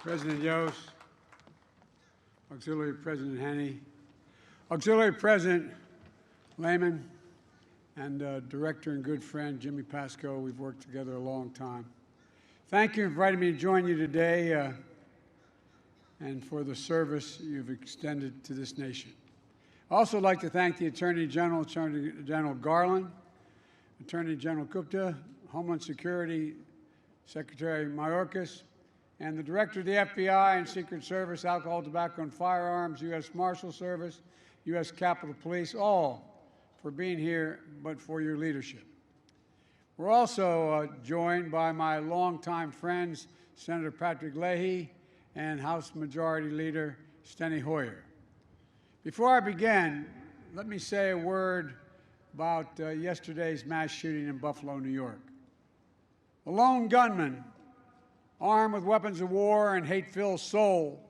President Yost, Auxiliary President Henney, Auxiliary President Lehman, and Director and good friend Jimmy Pascoe. We've worked together a long time. Thank you for inviting me to join you today and for the service you've extended to this nation. I'd also like to thank the Attorney General, Attorney General Garland, Attorney General Gupta, Homeland Security Secretary Mayorkas, and the Director of the FBI and Secret Service, Alcohol, Tobacco, and Firearms, U.S. Marshal Service, U.S. Capitol Police, all for being here, but for your leadership. We're also joined by my longtime friends, Senator Patrick Leahy and House Majority Leader Steny Hoyer. Before I begin, let me say a word about yesterday's mass shooting in Buffalo, New York. A lone gunman, armed with weapons of war and hate-filled soul,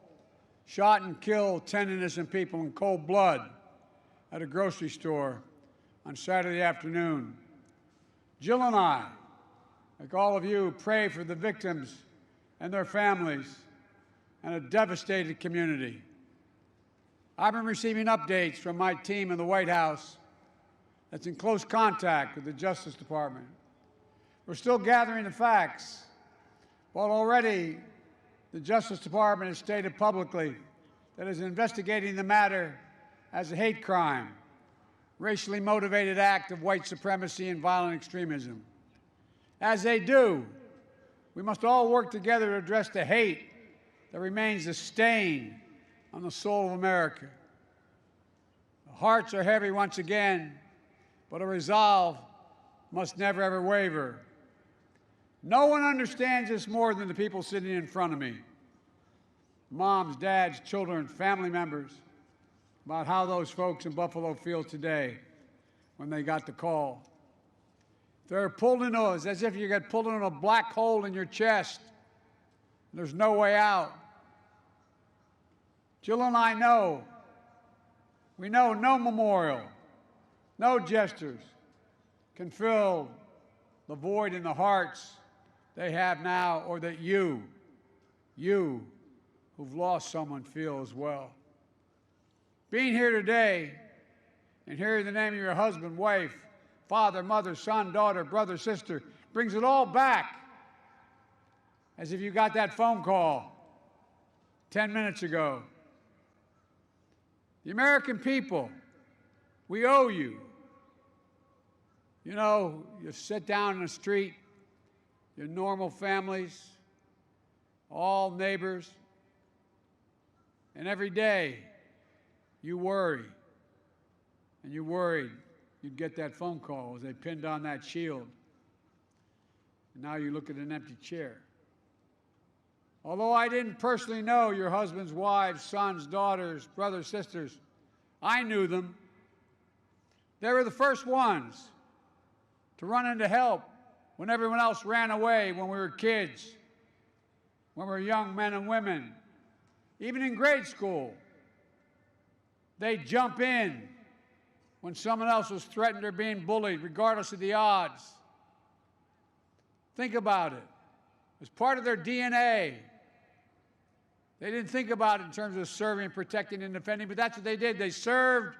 shot and killed 10 innocent people in cold blood at a grocery store on Saturday afternoon. Jill and I, like all of you, pray for the victims and their families and a devastated community. I've been receiving updates from my team in the White House that's in close contact with the Justice Department. We're still gathering the facts, but already the Justice Department has stated publicly that it is investigating the matter as a hate crime, racially motivated act of white supremacy and violent extremism. As they do, we must all work together to address the hate that remains a stain on the soul of America. The hearts are heavy once again, but a resolve must never, ever waver. No one understands this more than the people sitting in front of me, moms, dads, children, family members, about how those folks in Buffalo feel today when they got the call. They're pulled into us as if you got pulled into a black hole in your chest. There's no way out. Jill and I know, we know no memorial, no gestures can fill the void in the hearts they have now, or that you who've lost someone feel as well. Being here today and hearing the name of your husband, wife, father, mother, son, daughter, brother, sister, brings it all back as if you got that phone call 10 minutes ago. The American people, we owe you. You know, you sit down in the street, your normal families, all neighbors, and every day you worry, and you worried you'd get that phone call as they pinned on that shield. And now you look at an empty chair. Although I didn't personally know your husbands, wives, sons, daughters, brothers, sisters, I knew them. They were the first ones to run in to help when everyone else ran away when we were kids, when we were young men and women, even in grade school. They'd jump in when someone else was threatened or being bullied, regardless of the odds. Think about it. It was part of their DNA. They didn't think about it in terms of serving, protecting, and defending, but that's what they did. They served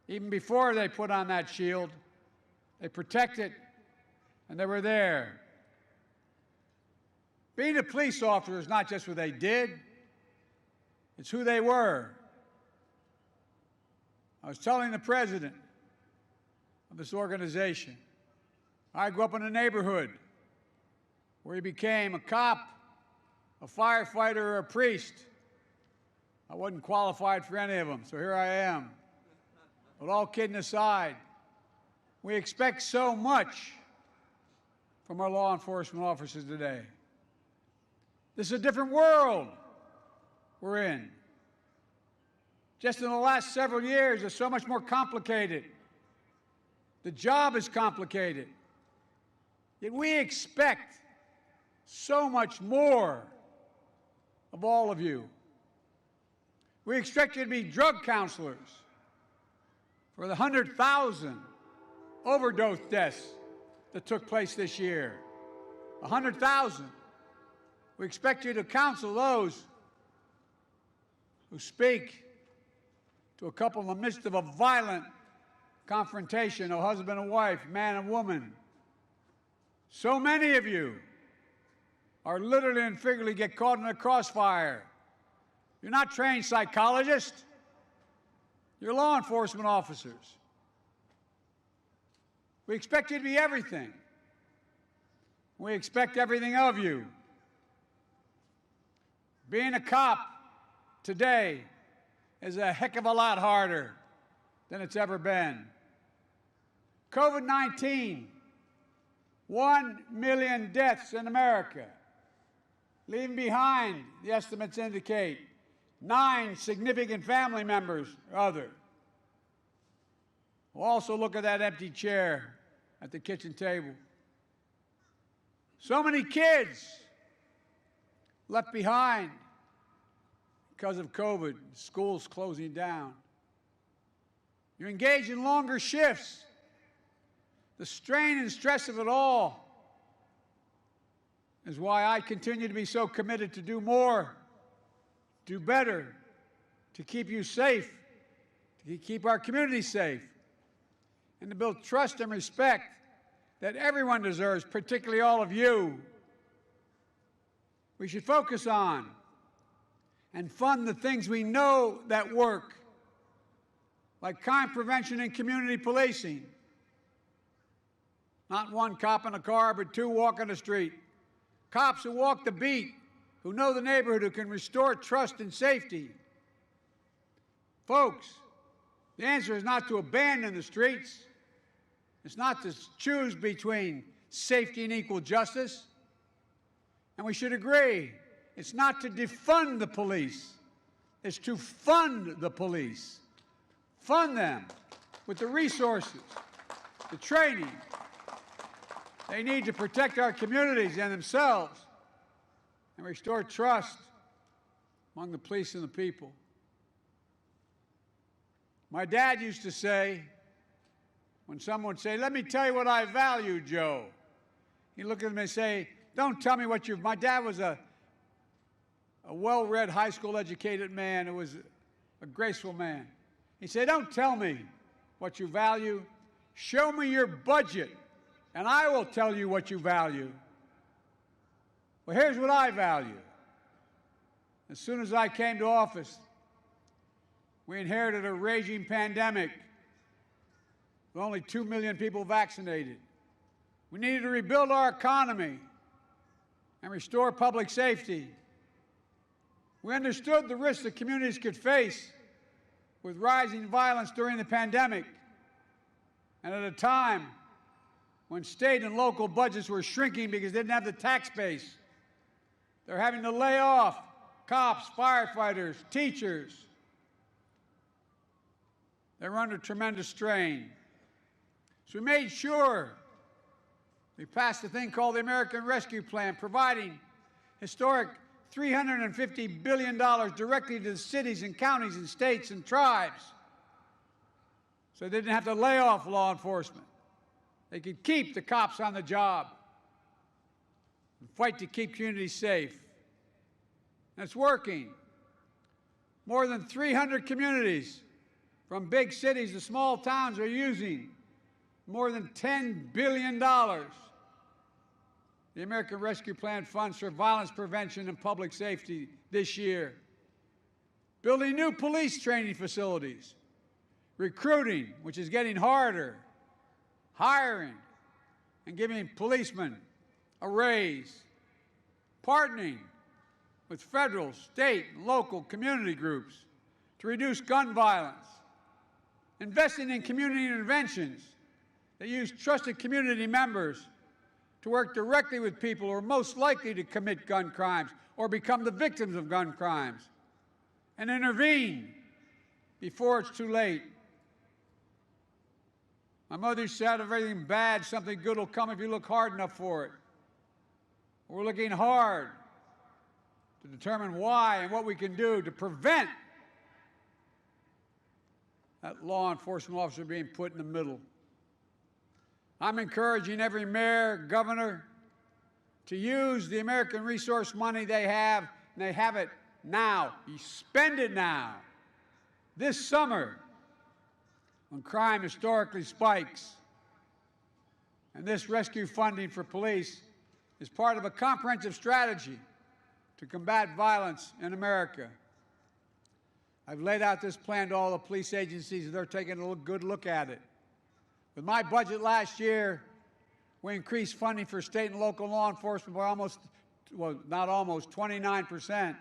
even before they put on that shield. They protected, and they were there. Being a police officer is not just what they did, it's who they were. I was telling the president of this organization, I grew up in a neighborhood where he became a cop, a firefighter, or a priest. I wasn't qualified for any of them, so here I am. But all kidding aside, we expect so much from our law enforcement officers today. This is a different world we're in. Just in the last several years, it's so much more complicated. The job is complicated. Yet we expect so much more of all of you. We expect you to be drug counselors for the 100,000 overdose deaths that took place this year. 100,000. We expect you to counsel those who speak to a couple in the midst of a violent confrontation, a husband and wife, man and woman. So many of you are literally and figuratively get caught in a crossfire. You're not trained psychologists. You're law enforcement officers. We expect you to be everything. We expect everything of you. Being a cop today is a heck of a lot harder than it's ever been. COVID-19, 1 million deaths in America, leaving behind, the estimates indicate, 9 significant family members or other. We'll also look at that empty chair at the kitchen table. So many kids left behind because of COVID, schools closing down. You're engaged in longer shifts. The strain and stress of it all is why I continue to be so committed to do more, do better, to keep you safe, to keep our community safe, and to build trust and respect that everyone deserves, particularly all of you. We should focus on and fund the things we know that work, like crime prevention and community policing. Not 1 cop in a car, but 2 walking the street. Cops who walk the beat, who know the neighborhood, who can restore trust and safety. Folks, the answer is not to abandon the streets. It's not to choose between safety and equal justice. And we should agree, it's not to defund the police. It's to fund the police. Fund them with the resources, the training they need to protect our communities and themselves and restore trust among the police and the people. My dad used to say, when someone would say, "Let me tell you what I value, Joe," he'd look at them and say, "Don't tell me what you..." My dad was a well-read, high school educated man who was a graceful man. He said, "Don't tell me what you value. Show me your budget, and I will tell you what you value." Well, here's what I value. As soon as I came to office, we inherited a raging pandemic with only 2 million people vaccinated. We needed to rebuild our economy and restore public safety. We understood the risks that communities could face with rising violence during the pandemic, and at a time when state and local budgets were shrinking because they didn't have the tax base. They're having to lay off cops, firefighters, teachers. They're under tremendous strain. So we made sure we passed a thing called the American Rescue Plan, providing historic $350 billion directly to the cities and counties and states and tribes so they didn't have to lay off law enforcement. They could keep the cops on the job and fight to keep communities safe. And it's working. More than 300 communities, from big cities to small towns, are using more than $10 billion. The American Rescue Plan funds for violence prevention and public safety this year. Building new police training facilities. Recruiting, which is getting harder. Hiring and giving policemen a raise. Partnering with federal, state, and local community groups to reduce gun violence. Investing in community interventions that use trusted community members to work directly with people who are most likely to commit gun crimes or become the victims of gun crimes, and intervene before it's too late. My mother said, "Of everything bad, something good will come if you look hard enough for it." We're looking hard to determine why and what we can do to prevent that law enforcement officer being put in the middle. I'm encouraging every mayor, governor, to use the American resource money they have, and they have it now. You spend it now. This summer, when crime historically spikes, and this rescue funding for police is part of a comprehensive strategy to combat violence in America. I've laid out this plan to all the police agencies, and they're taking a good look at it. With my budget last year, we increased funding for state and local law enforcement by not almost, 29%.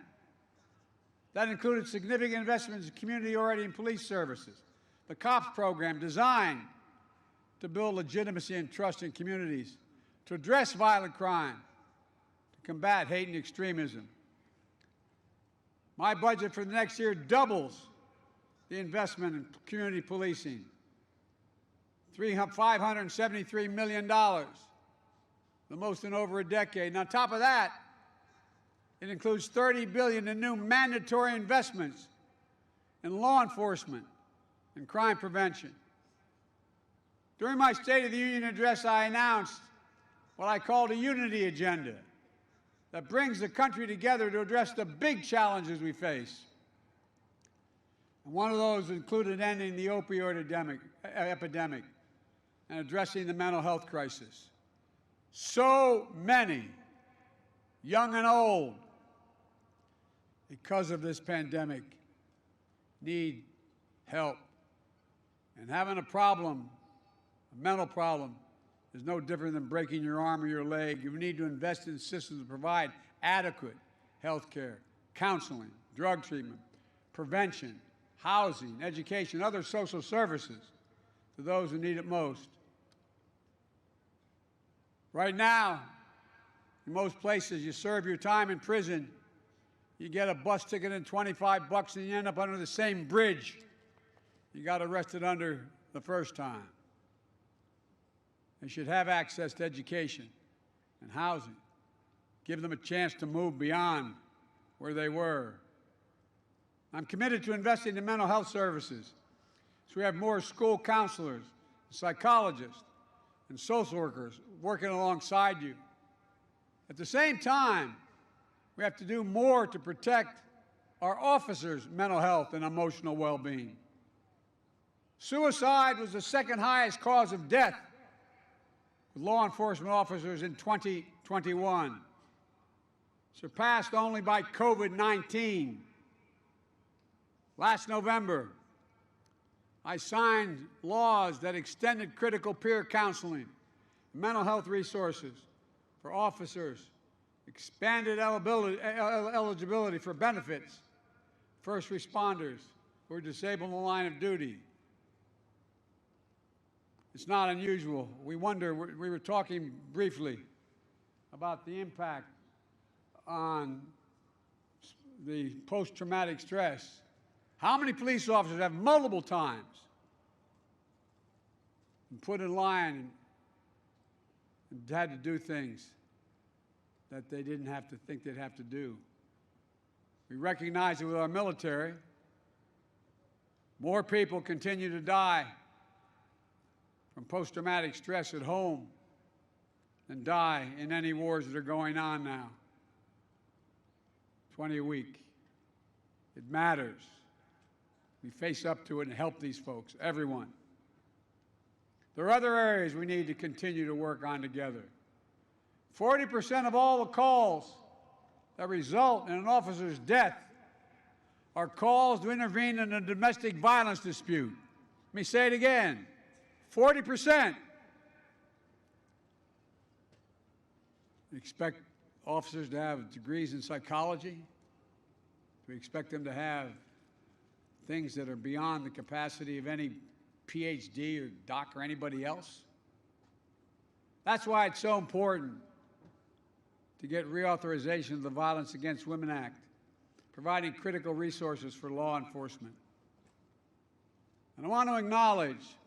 That included significant investments in community-oriented police services, the COPS program designed to build legitimacy and trust in communities, to address violent crime, to combat hate and extremism. My budget for the next year doubles the investment in community policing, $573 million, the most in over a decade. And on top of that, it includes $30 billion in new mandatory investments in law enforcement and crime prevention. During my State of the Union address, I announced what I called a unity agenda that brings the country together to address the big challenges we face. And one of those included ending the opioid epidemic and addressing the mental health crisis. So many, young and old, because of this pandemic, need help. And having a problem, a mental problem, is no different than breaking your arm or your leg. You need to invest in systems to provide adequate health care, counseling, drug treatment, prevention, housing, education, other social services to those who need it most. Right now, in most places, you serve your time in prison, you get a bus ticket and $25, and you end up under the same bridge you got arrested under the first time. They should have access to education and housing. Give them a chance to move beyond where they were. I'm committed to investing in mental health services, so we have more school counselors, psychologists, and social workers working alongside you. At the same time, we have to do more to protect our officers' mental health and emotional well-being. Suicide was the second highest cause of death with law enforcement officers in 2021, surpassed only by COVID-19. Last November, I signed laws that extended critical peer counseling, mental health resources for officers, expanded eligibility for benefits, first responders who are disabled in the line of duty. It's not unusual. We were talking briefly about the impact on the post-traumatic stress. How many police officers have multiple times been put in line and had to do things that they didn't have to think they'd have to do? We recognize that with our military, more people continue to die from post-traumatic stress at home than die in any wars that are going on now. 20 a week. It matters. We face up to it and help these folks, everyone. There are other areas we need to continue to work on together. 40% of all the calls that result in an officer's death are calls to intervene in a domestic violence dispute. Let me say it again. 40%. We expect officers to have degrees in psychology. We expect them to have things that are beyond the capacity of any PhD or doc or anybody else. That's why it's so important to get reauthorization of the Violence Against Women Act, providing critical resources for law enforcement. And I want to acknowledge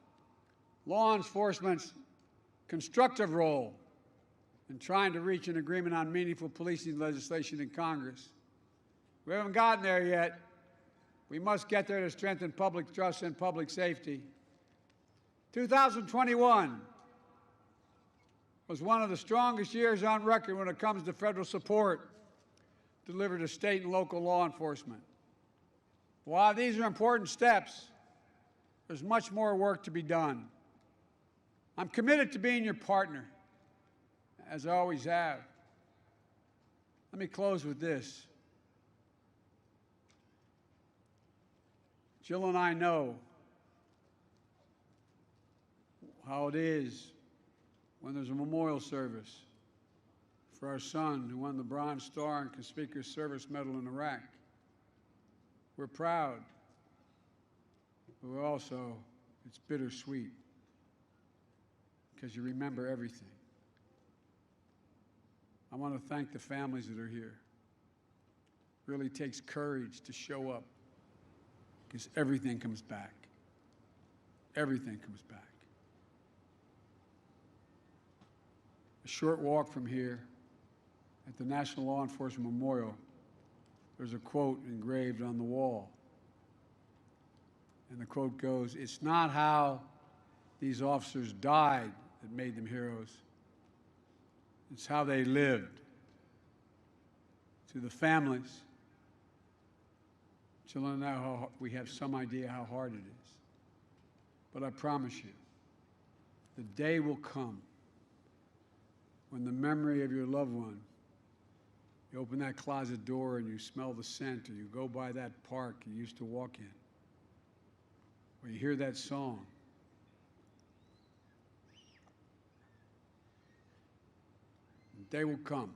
law enforcement's constructive role in trying to reach an agreement on meaningful policing legislation in Congress. We haven't gotten there yet. We must get there to strengthen public trust and public safety. 2021 was one of the strongest years on record when it comes to federal support delivered to state and local law enforcement. While these are important steps, there's much more work to be done. I'm committed to being your partner, as I always have. Let me close with this. Jill and I know how it is when there's a memorial service for our son who won the Bronze Star and Conspicuous Service Medal in Iraq. We're proud, but we're also, it's bittersweet because you remember everything. I want to thank the families that are here. It really takes courage to show up because everything comes back. Everything comes back. A short walk from here at the National Law Enforcement Memorial, there's a quote engraved on the wall. And the quote goes, "It's not how these officers died that made them heroes. It's how they lived." To the families, children, now we have some idea how hard it is. But I promise you, the day will come when the memory of your loved one, you open that closet door and you smell the scent, or you go by that park you used to walk in, or you hear that song. The day will come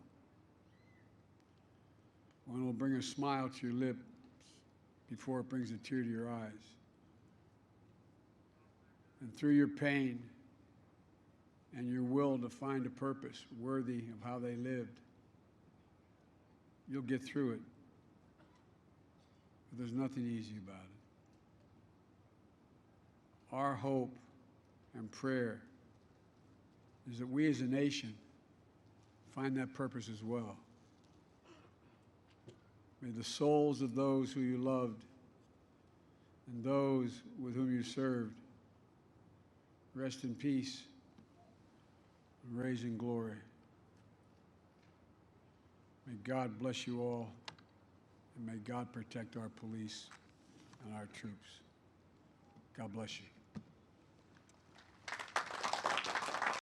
when it will bring a smile to your lips before it brings a tear to your eyes. And through your pain and your will to find a purpose worthy of how they lived, you'll get through it. But there's nothing easy about it. Our hope and prayer is that we as a nation find that purpose as well. May the souls of those who you loved and those with whom you served rest in peace and raise in glory. May God bless you all, and may God protect our police and our troops. God bless you.